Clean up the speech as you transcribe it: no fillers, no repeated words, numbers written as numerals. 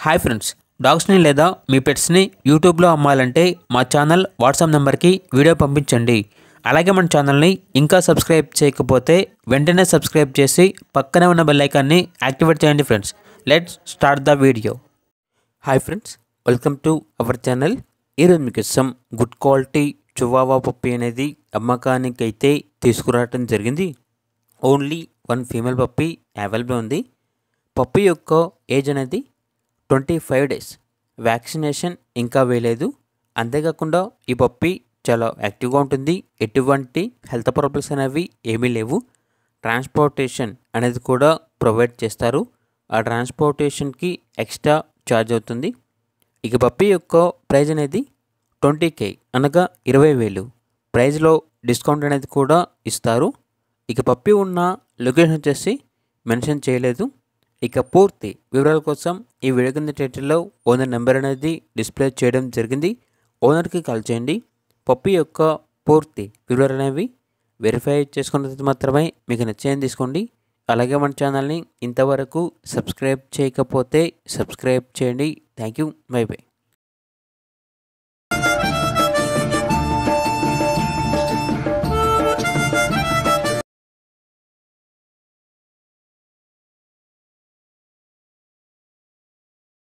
Hi friends, డాగ్స్ని లేదా మీ పెట్స్ని యూట్యూబ్లో అమ్మాలంటే మా ఛానల్ వాట్సాప్ నెంబర్కి వీడియో పంపించండి. అలాగే మన ఛానల్ని ఇంకా సబ్స్క్రైబ్ చేయకపోతే వెంటనే సబ్స్క్రైబ్ చేసి పక్కనే ఉన్న బెల్ ఐకాన్ని యాక్టివేట్ చేయండి. Friends, let's start the video. Hi friends, welcome to our channel. ఈరోజు మీకు గుడ్ క్వాలిటీ చివావా పప్పి అనేది అమ్మకానికి అయితే తీసుకురావడం జరిగింది. ఓన్లీ 1 ఫీమేల్ పప్పి అవైలబుల్ ఉంది. పప్పి యొక్క ఏజ్ అనేది 25 డేస్. వ్యాక్సినేషన్ ఇంకా వేయలేదు. అంతేకాకుండా ఈ పప్పి చాలా యాక్టివ్గా ఉంటుంది. ఎటువంటి హెల్త్ ప్రాబ్లమ్స్ అనేవి ఏమీ లేవు. ట్రాన్స్పోర్టేషన్ అనేది కూడా ప్రొవైడ్ చేస్తారు. ఆ ట్రాన్స్పోర్టేషన్కి ఎక్స్ట్రా ఛార్జ్ అవుతుంది. ఇక పప్పి యొక్క ప్రైజ్ అనేది 20K అనగా 20,000. ప్రైజ్లో డిస్కౌంట్ అనేది కూడా ఇస్తారు. ఇక పప్పి ఉన్న లొకేషన్ వచ్చేసి మెన్షన్ చేయలేదు. ఇక పూర్తి వివరాల కోసం ఈ వీడియో కింద టైటిల్లో ఓనర్ నెంబర్ అనేది డిస్ప్లే చేయడం జరిగింది. ఓనర్కి కాల్ చేయండి. పప్పి యొక్క పూర్తి వివరాలు అనేవి వెరిఫై చేసుకున్న తర్వాత మాత్రమే మీకు నచ్చేది తీసుకోండి. అలాగే మన ఛానల్ని ఇంతవరకు సబ్స్క్రైబ్ చేయకపోతే సబ్స్క్రైబ్ చేయండి. Thank you. By by.